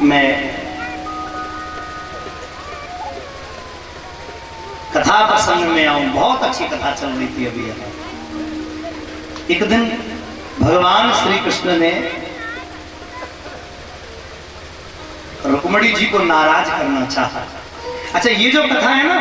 मैं कथा प्रसंग में आऊं। बहुत अच्छी कथा चल रही थी अभी यहाँ। एक दिन भगवान श्री कृष्ण ने रुक्मणी जी को नाराज करना चाहा। अच्छा, ये जो कथा है ना,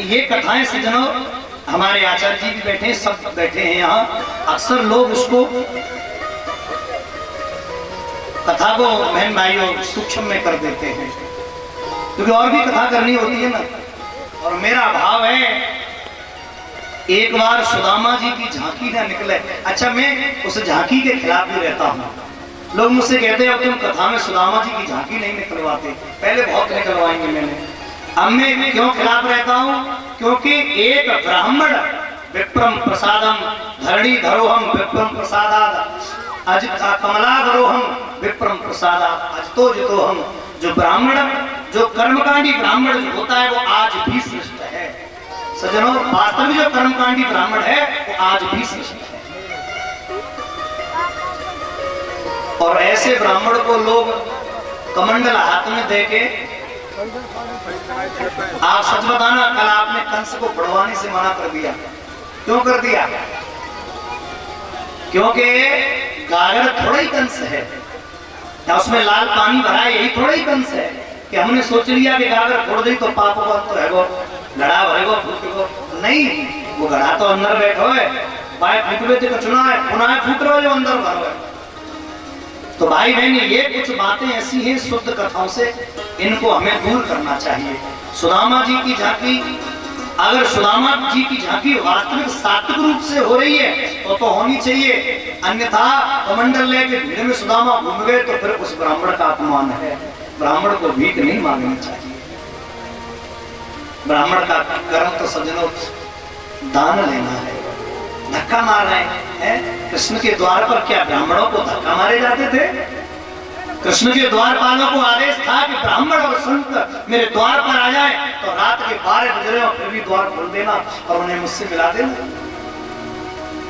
ये कथाएं सज्जनों, हमारे आचार्य जी भी बैठे, सब बैठे हैं यहाँ। अक्सर लोग उसको कथा को बहन भाइयों सूक्ष्म में कर देते हैं, क्योंकि और भी कथा करनी होती है ना। और मेरा भाव है एक बार सुदामा जी की झांकी ना निकले। अच्छा, मैं उस झांकी के खिलाफ भी रहता हूँ। लोग मुझसे कहते हैं अब तुम कथा में सुदामा जी की झांकी नहीं निकलवाते, पहले बहुत निकलवाएंगे मैंने। अब मैं क्यों खिलाफ रहता हूँ? क्योंकि एक ब्राह्मण विप्रम प्रसादम धरणी धरोहम विप्रम प्रसादाद अज कमलाधरोहम विप्रम प्रसादाद अजतो जितोहम। जो ब्राह्मण, जो कर्मकांडी ब्राह्मण जो होता है वो आज भी श्रेष्ठ है सज्जनों। वास्तविक जो कर्मकांडी ब्राह्मण है वो आज भी श्रेष्ठ है। और ऐसे ब्राह्मण को लोग कमंडल हाथ में देके, आप सच बताना, कल आपने कंस को बढ़वाने से मना कर दिया। क्यों कर दिया? क्योंकि गागर थोड़ा ही कंस है, या उसमें लाल पानी भरा है, यही थोड़ा ही कंस है कि हमने सोच लिया कि गागर फोड़ दी तो पाप को तो है वो लड़ा भरेगो फूट नहीं। वो गड़ा तो अंदर बैठो है, बाय फूटवे तो चुना है, पुनः फूट रहे जो अंदर भरो है। तो भाई बहन, ये कुछ बातें ऐसी हैं शुद्ध कथाओं से, इनको हमें दूर करना चाहिए। सुदामा जी की झांकी, अगर सुदामा जी की झांकी वास्तविक सात्विक रूप से हो रही है तो होनी चाहिए, अन्यथा कमंडल लेके भीड़ में सुदामा घूम गए तो फिर उस ब्राह्मण का अपमान है। ब्राह्मण को भीख नहीं मांगनी चाहिए। ब्राह्मण का कर्म तो सज्जनों दान लेना है। धक्का मार रहे हैं कृष्ण के द्वार पर, क्या ब्राह्मणों को धक्का मारे जाते थे? कृष्ण के द्वारपालों को आदेश था कि ब्राह्मण और संत मेरे द्वार पर आ जाए तो रात के 12 बज रहे हो फिर भी द्वार खोल देना और उन्हें मुझसे मिला देना।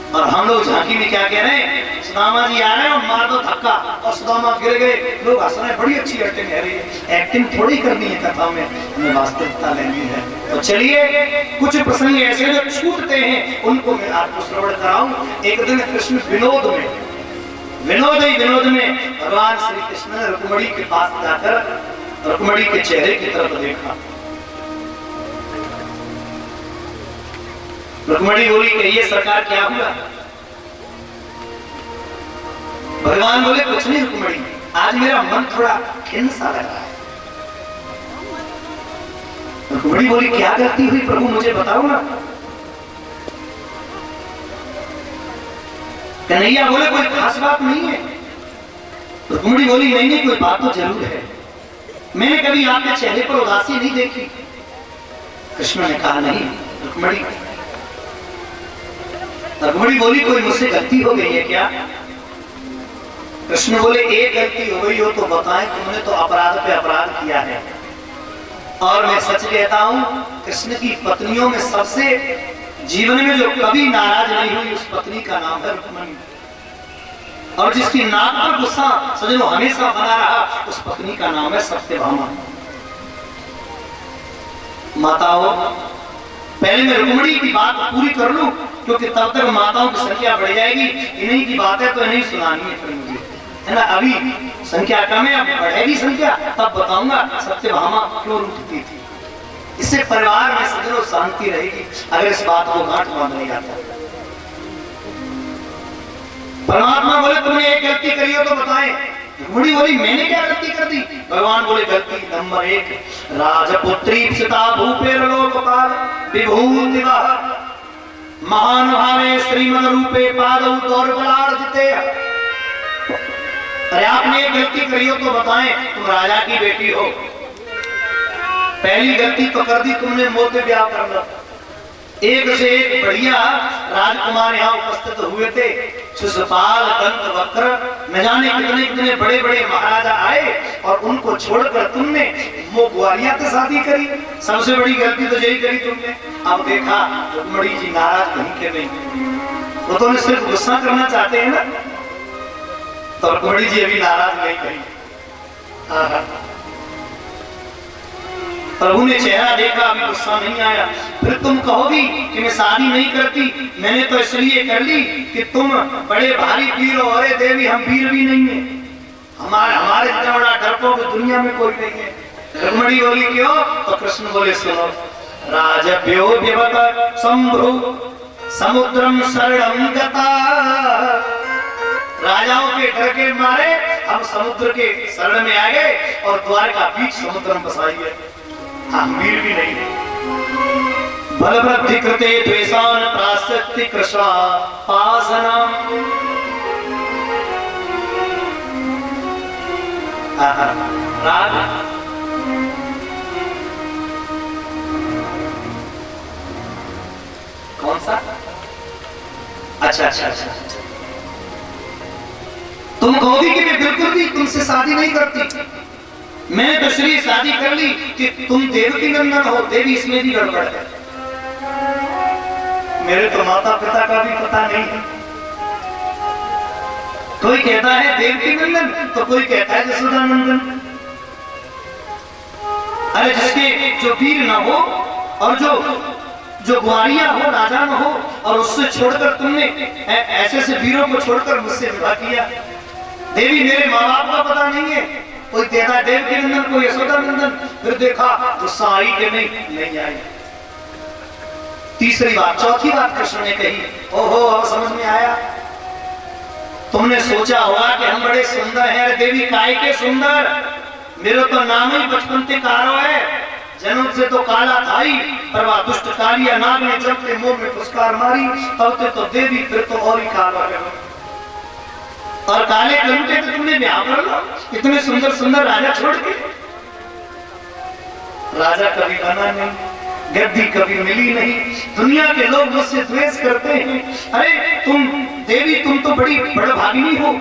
और हम लोग झांकी में क्या कह रहे हैं? सुदामा जी आ रहे हैं और मार दो धक्का, और सुदामा गिर गए। लोग हंस रहे हैं, बड़ी अच्छी एक्टिंग है रही है। एक्टिंग थोड़ी करनी है कथा में, हमें वास्तविकता लेनी है। तो चलिए, कुछ प्रसंग ऐसे जो छूटते हैं उनको मैं आपको श्रवण कराऊं। एक दिन कृष्ण विनोद में भगवान श्री कृष्ण ने रुक्मणी के पास जाकर रुक्मणी के चेहरे की तरफ देखा। रुक्मणी बोली, कहिए सरकार क्या हुआ? भगवान बोले, कुछ नहीं रुक्मणी, आज मेरा मन थोड़ा खिन्न सा लग रहा है। रुक्मणी बोली, क्या करती हुई प्रभु मुझे बताओ ना। कन्हैया बोले, कोई खास बात नहीं है। रुक्मणी बोली, नहीं कोई बात तो जरूर है, मैंने कभी आपके चेहरे पर उदासी नहीं देखी। कृष्ण ने कहा, नहीं रुक्मणी। रुक्मणी बोली, कोई मुझसे गलती हो गई है क्या? कृष्ण बोले, एक गलती हो गई हो तो बताएं, तुमने तो अपराध पे अपराध किया है। और मैं सच कहता हूं, कृष्ण की पत्नियों में सबसे जीवन में जो कभी नाराज नहीं हुई उस पत्नी का नाम है रुक्मणी। और जिसकी नाक पर गुस्सा सजनों हमेशा बना रहा उस पत्नी का नाम है सत्यभामा। माताओं, पहले मैं रुक्मणी की बात पूरी कर लूं, क्योंकि तब तक माताओं की संख्या बढ़ जाएगी। इन्हीं की बात है तो इन्हीं सुनानी है फिर मुझे, है ना। अभी संख्या कम है, अब बढ़ेगी संख्या तब बताऊंगा सत्यभामा क्यों रूठती थी। इससे परिवार में सजनों शांति रहेगी अगर इस बात को गांठ बांध नहीं आता। परमात्मा बोले, तुमने एक गलती करी हो तो बताएं। रुक्मणी बोली, मैंने क्या गलती कर दी? भगवान बोले, गलती नंबर 1, राजपुत्री सीता भूपेर लोकपाल विभूति महान भावे श्रीमद रूपे पादौ दौर्बलार्जिते। अरे आपने एक गलती करी हो तो बताएं, तुम राजा की बेटी हो। पहली गलती तो कर दी तुमने, मोते ब्याह करना। एक से एक बढ़िया राजकुमार यहाँ उपस्थित हुए थे, शिशुपाल, दंत वक्र, न जाने कितने कितने बड़े बड़े महाराजा आए, और उनको छोड़कर तुमने वो ग्वालिया से शादी करी। सबसे बड़ी गलती तो यही करी तुमने। अब देखा रुक्मणी जी नाराज नहीं के नहीं, वो तो सिर्फ गुस्सा करना चाहते हैं ना। तो रुक्मणी जी अभी नाराज नहीं करी। प्रभु ने चेहरा देखा, अभी गुस्सा नहीं आया। फिर तुम कहोगी कि मैं शादी नहीं करती, मैंने तो इसलिए कर ली कि तुम बड़े भारी वीर हो। अरे देवी, हम वीर भी नहीं है, हमारे इतना बड़ा डरपोक दुनिया में कोई नहीं है। रुक्मिणी बोली क्यों? तो कृष्ण बोले सुनो, राजभ्यो व्यवत संभ्रु समुद्रम शरणं गता। राजाओं के डर के मारे हम समुद्र के शरण में आ गए और द्वारका बीच समुद्र में बसाई गए। हम वीर भी नहीं है। बलवृद्धि कृते द्वेषान प्राश्चित्य कृष्णा पासनम। राज कौन सा? अच्छा, तुम कहोगी कि मैं बिल्कुल भी तुमसे शादी नहीं करती, मैंने तो इसलिए शादी कर ली कि तुम देवकी नंदन हो। देवी, इसमें भी गड़बड़ है। मेरे तो माता पिता का भी पता नहीं है। कोई कहता है देवकी नंदन तो कोई कहता है यशोदा नंदन। अरे जिसके जो वीर ना हो और जो ग्वारिया हो, राजा न हो, और उससे छोड़कर तुमने ऐसे से वीरों को छोड़कर मुझसे विवाह किया। देवी, मेरे माँ बाप का पता नहीं है। कोई कहता है देवकी नंदन, कोई यशोदा नंदन। फिर देखा गुस्सा आई कि नहीं आई। तीसरी बात, चौथी बात कृष्ण ने कही। ओहो, अब समझ में आया। तुमने सोचा होगा कि हम बड़े सुंदर हैं। देवी, काय के सुंदर? मेरा तो नाम ही बचपन से कारो है, जन्म से तो काला था ही। पर वह दुष्ट कालिया नाग ने जब के मुंह में फुसकार मारी, तब तो देवी फिर तो और ही काला है। और काले कलूटे तो तुमने ब्याह कर लो, इतने सुंदर सुंदर राजा छोड़ के। राजा कभी बना नहीं, गद्दी कभी मिली नहीं, दुनिया के लोग मुझसे द्वेष करते हैं। अरे तुम देवी, तुम तो बड़ी बड़भागिनी हो।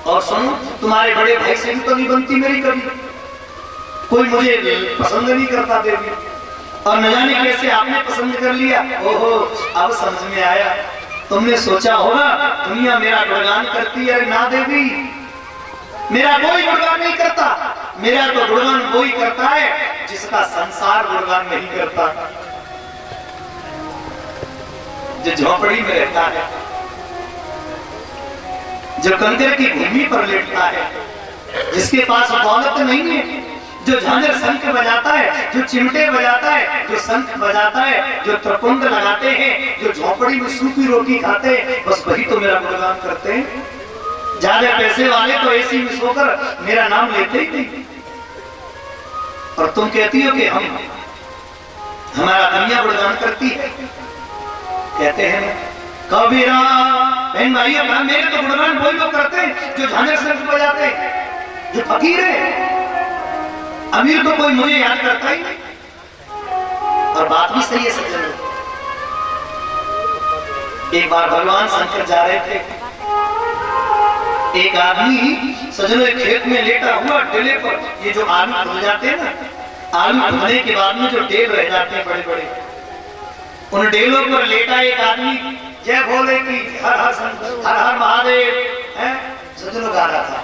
और सुनो, तुम्हारे बड़े भाई से भी तो नहीं बनती मेरी कभी। कोई मुझे पसंद नहीं करता देवी, और न जाने कैसे आपने पसंद कर लिया। ओहो, अब समझ में आया। तुमने सोचा होगा दुनिया मेरा गुणगान करती है। ना देवी, मेरा कोई गुणगान नहीं करता। मेरा तो गुणगान वही करता है जिसका संसार गुणगान नहीं करता, जो झोपड़ी में रहता है, जो कंकर की भूमि पर लेटता है, जिसके पास दौलत नहीं है, जो झांझर शंख बजाता है, जो चिमटे बजाता है, जो शंख बजाता है, जो त्रिपुंड लगाते हैं, जो झोपड़ी में सूखी रोटी खाते हैं, बस वही तो मेरा गुणगान करते हैं। ज्यादा पैसे वाले तो एसी में सोकर मेरा नाम लेते ही नहीं। और तुम कहती हो कि हमारा दुनिया गुणगान करती है। कहते हैं कबीरा, बहन भाई, मेरे तो गुणगान वही लोग करते हैं जो झांझर शंख बजाते हैं, जो फकीर है। अमीर तो कोई मुझे याद करता ही नहीं। और बात भी सही है सज्जनों। एक बार भगवान शंकर जा रहे थे, एक आदमी सज्जनों खेत में लेटा हुआ डेले पर, ये जो आलू खुद जाते हैं ना, आलू खुदने के बाद में जो डेल रह जाते हैं बड़े बड़े, उन डेलों पर लेटा एक आदमी जय भोले की हर हर महादेव है सज्जनों गा रहा था।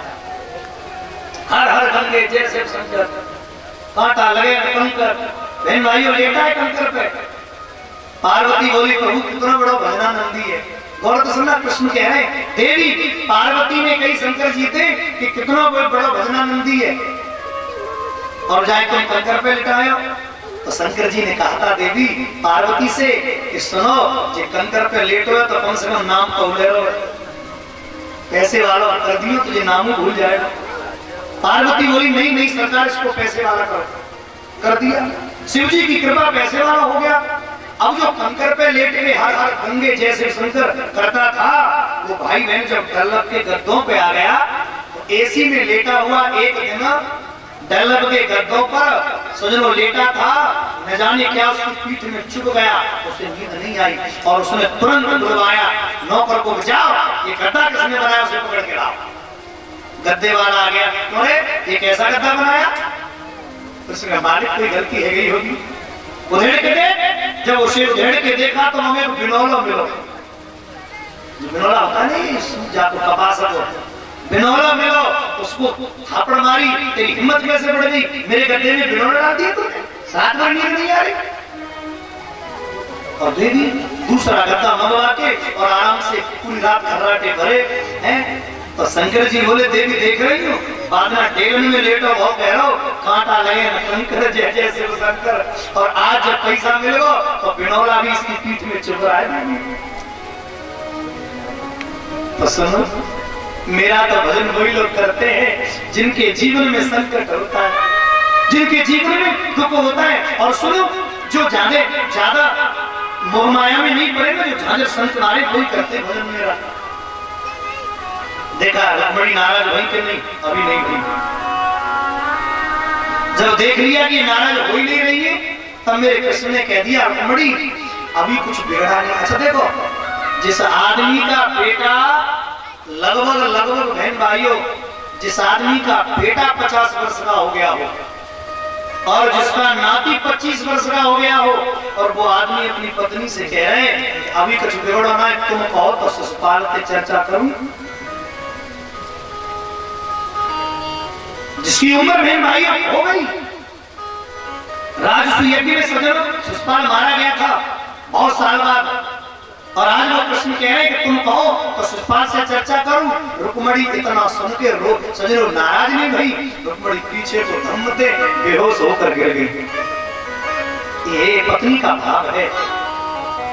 हर हर गंगे जय शिव शंकर, कांटा लगे कंकर। बहन भाइयों, लेटा है कंकर पे। पार्वती बोली प्रभु कितना बड़ा भजनानंदी है। गौर तो सुनना, कृष्ण कह रहे हैं देवी, पार्वती ने कई शंकर जी थे कि कितना बड़ा भजनानंदी है, और जाए तुम कंकर पे लिटाए। तो शंकर जी ने कहा था देवी पार्वती से कि सुनो, जे कंकर पे लेटो तो कम से कम नाम तो ले लो, पैसे वालों कर दियो तुझे नाम भूल जाएगा। पार्वती बोली नहीं सरकार, इसको पैसे वाला कर दिया। शिव जी की कृपा, पैसे वाला हो गया। अब जो कंकर पे लेट के हर हर गंगे जैसे शंकर करता था, वो भाई बहन जब डल्लब के गद्दों पे आ गया, तो एसी में लेटा हुआ एक दिन डल्लब के गद्दों पर सजनो लेटा था, न जाने क्या उसकी पीठ में चुभ गया, उसे नींद नहीं आई, और उसने तुरंत बुलवाया नौकर को, बचाओ ये गद्दा किसने बनाया, उसे पकड़ के लाओ। गद्दे वाला आ गया, अरे ये कैसा गद्दा बनाया? उसने मालिक कोई गलती है गई होगी। उधेड़ के देख, जब उसे उधेड़ के देखा तो हमें बिनौला मिलो, जो बिनौला होता नहीं, जाको कपास को बिनौला मिलो, उसको थापड़ मारी, तेरी हिम्मत कैसे बढ़ गई, मेरे गड्ढे में बिनौला डाल दिया तूने, 7 बार नींद नहीं आ रही। और देवी दूसरा गड्ढा मंगवा के और आराम से पूरी रात खर्राटे भरे हैं। तो शंकर जी बोले देवी देख रही हो, बादना टेलन में लेटो हो, कह रहा हो कांटा लगे न कंकर जय जय शिव शंकर। और आज जब पैसा मिलेगा तो बिनौला भी इसकी पीठ में चुभ रहा है। तो सुनो, मेरा तो भजन वही लोग करते हैं जिनके जीवन में संकट होता है, जिनके जीवन में दुख होता है। और सुनो, जो ज्यादा मोह माया में नहीं पड़े ना, जो झांझर संत नारे वही करते भजन मेरा। देखा रुक्मिणी नाराज हुई कि नहीं? अभी नहीं हुई। जब देख लिया कि नाराज हो ही नहीं रही है, तब मेरे कृष्ण ने कह दिया रुक्मिणी अभी कुछ बिगड़ा नहीं। अच्छा देखो, जिस आदमी का बेटा लगभग बहन भाइयों, जिस आदमी का बेटा 50 वर्ष का हो गया हो और जिसका नाती 25 वर्ष का हो गया हो, और वो आदमी अपनी पत्नी से कह रहे हैं अभी कुछ बिगड़ना है, तुम कहो तो ससुराल से चर्चा करूं। जिसकी उम्र बहन भाई हो गई, राजसूय यज्ञ में सजनों शिशुपाल मारा गया था बहुत साल बाद, और आज वो कृष्ण कह रहे हैं कि तुम कहो तो शिशुपाल से चर्चा करूं। रुक्मिणी इतना सुन के सजनों नाराज नहीं भई, रुक्मिणी पीछे को धम्म दे बेहोश होकर गिर गई। ये पत्नी का भाव है।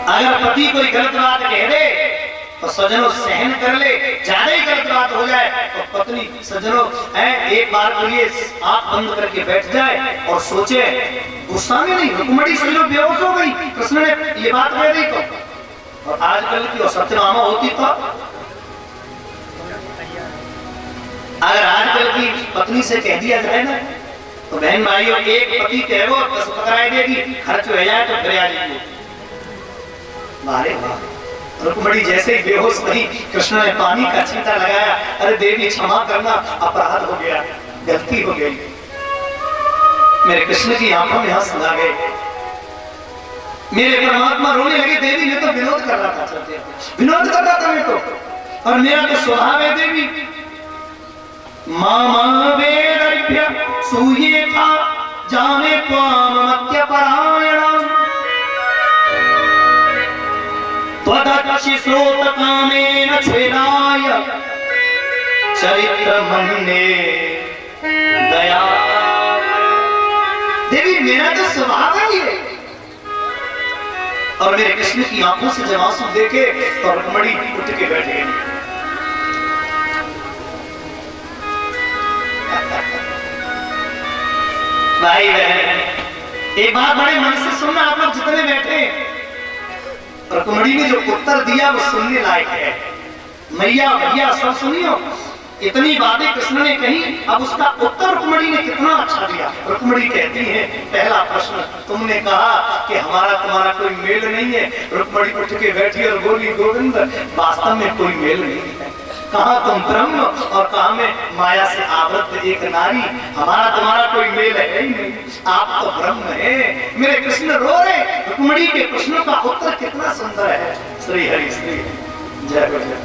अगर पति कोई गलत बात कह दे तो सजनों सहन कर ले, ज्यादा ही गलत बात हो जाए तो पत्नी सजनों एक बार के लिए आंख बंद करके बैठ जाए और सोचे, गुस्सा में नहीं। रुक्मिणी सजनों बेहोश हो गई, कृष्ण ने ये बात कह दी तो, और आजकल की सत्यभामा होती तो, अगर आजकल की पत्नी से कह दिया जाए ना तो बहन भाइयों, एक पति कह वो 10 पकड़ाई देगी, खर्च हो जाए तो फिर आ जाएगी। मारे वाह, रुक्मिणी जैसे ही बेहोश हुई, कृष्ण ने पानी का छींटा लगाया, अरे देवी क्षमा करना, अपराध हो गया, गलती हो गई। मेरे कृष्ण की आंखों में आंसू आ गए, मेरे परमात्मा रोने लगे। देवी ने तो विनोद कर रहा था, चलते विनोद कर रहा था मैं तो, और मेरा तो स्वभाव है देवी। मामा वेदभ्य सूये था जाने त्वाम मत्य परायणम, त्वदक्षि श्रोत कामेन छेदाय चरित्र मन्ने दया। देवी मेरा तो स्वभाव है ये। और मेरे कृष्ण की आंखों से जब आंसू देखे तो रुक्मिणी उठ के बैठ गई। भाई बहन, एक बात बड़े मन से सुनना आप लोग जितने बैठे। रुक्मिणी ने जो उत्तर दिया वो सुनने लायक है। मैया भैया सब सुनियो, इतनी बातें कृष्ण ने कही, अब उसका उत्तर रुक्मिणी ने कितना अच्छा दिया। रुक्मिणी कहती है, पहला प्रश्न, तुमने कहा कि हमारा तुम्हारा कोई मेल नहीं है। रुक्मिणी उठ के बैठी और बोली, गोविंद वास्तव में कोई मेल नहीं है। कहा तुम ब्रह्म और कहा मैं माया से आवृत एक नारी, हमारा तुम्हारा कोई मेल है ही नहीं, आप तो ब्रह्म है। मेरे कृष्ण रो रहे। रुक्मिणी के प्रश्नों का उत्तर कितना सुंदर है। श्री हरि श्री जय जय,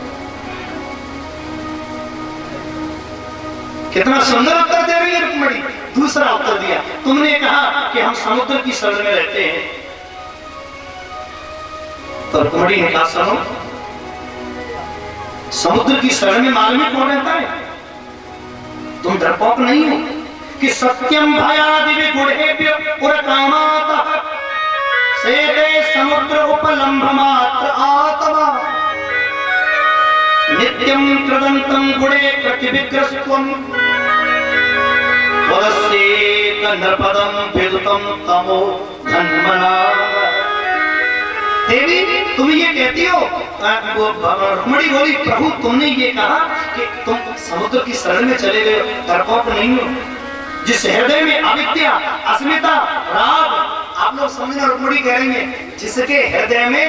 कितना सुंदर उत्तर दे रही है रुक्मिणी। दूसरा उत्तर दिया, तुमने कहा कि हम समुद्र की शरण में रहते हैं। तो रुक्मिणी ने कहा, सुनो, समुद्र की शरण में मालूम कौन रहता है? तुम डरपोक नहीं हो कि सत्यम भयादि गुणेभ्य पुरकामातः सेते समुद्र उपलम्भ मात्र आत्मा नित्यं कृदन्तं गुणे प्रतिविग्रस्त्वं वदस्येक नृपदं विदुतं तमो धन्मना। देवी तुम ये कहती हो, रुक्मिणी बोली, प्रभु तुमने ये कहा कि तुम समुद्र की शरण में चले गए, डरपोक नहीं हो। जिस हृदय में अविद्या, अस्मिता, राग, आप लोग समझना, रुक्मिणी कह रही है, जिसके हृदय में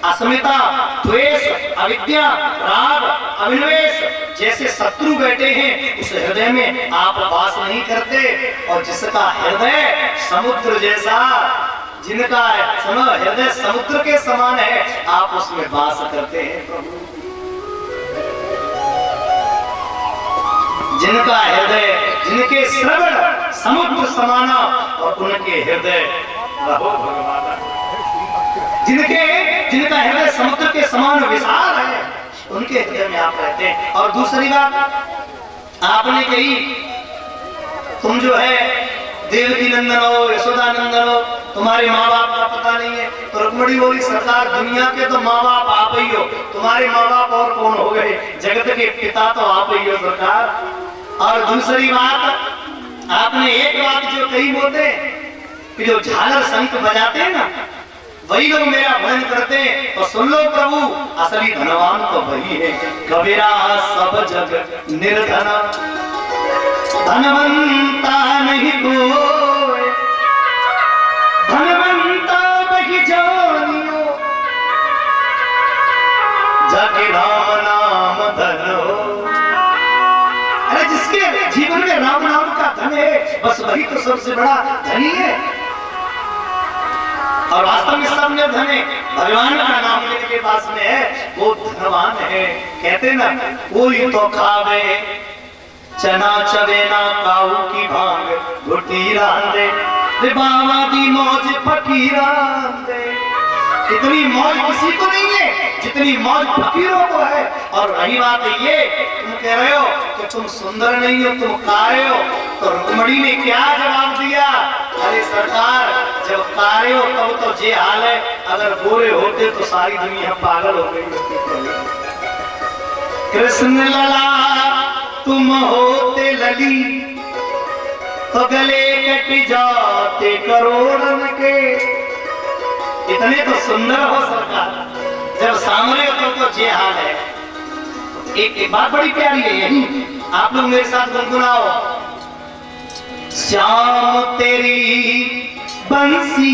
अस्मिता, द्वेष, अविद्या, राग, अभिनिवेश जैसे शत्रु बैठे हैं, उस हृदय में आप वास नहीं करते। और जिसका हृदय समुद्र जैसा, जिनका सुनो हृदय समुद्र के समान है, आप उसमें वास करते हैं प्रभु। जिनका हृदय, जिनके श्रवण समुद्र समाना और उनके हृदय रहो भगवान, जिनका हृदय समुद्र के समान विशाल है, उनके हृदय में आप रहते हैं। और दूसरी बात आपने कही, तुम जो है देवकी नंदन हो, यशोदा नंदन हो, तुम्हारे माँ बाप का पता नहीं है। तो रुक्मिणी बोली, सरकार दुनिया के तो माँ बाप आप ही हो, तुम्हारे माँ बाप और कौन हो गए, जगत के पिता तो आप ही हो सरकार। और दूसरी बात आपने एक बात जो कही बोलते कि जो झालर शंख बजाते हैं ना, वही लोग मेरा भजन करते हैं। तो सुन लो प्रभु, असली धनवान तो वही है। कबीरा सब जग निर्धन, धनवंता नहीं कोई, धनवंता वही जानियो, जाके राम नाम धन हो। अरे जिसके जीवन में राम नाम का धन है, बस वही तो सबसे बड़ा धनी है। और वास्तव में सब निर्धन है, भगवान का नाम जिनके पास में है वो धनवान है। कहते ना, कोई तो खावे चना चवेना काऊ की भांग घुटी रांदे, बाबा दी मौज फकीरा दे। इतनी मौज किसी को नहीं है जितनी मौज फकीरों को है। और रही बात ये, तुम कह रहे हो कि तुम सुंदर नहीं हो, तुम कारे हो, तो रुक्मिणी ने क्या जवाब दिया? अरे सरकार, जब कारे हो तब तो ये हाल है, अगर गोरे होते तो सारी दुनिया पागल हो गई होती। कृष्ण लला तुम होते लली, तो गले कट जाते करोड़न के। इतने तो सुंदर हो सरकार, जब सामने हो तो ये हाल है। एक बात बड़ी प्यारी है, यही आप लोग मेरे साथ गुनगुनाओ। श्याम तेरी बंसी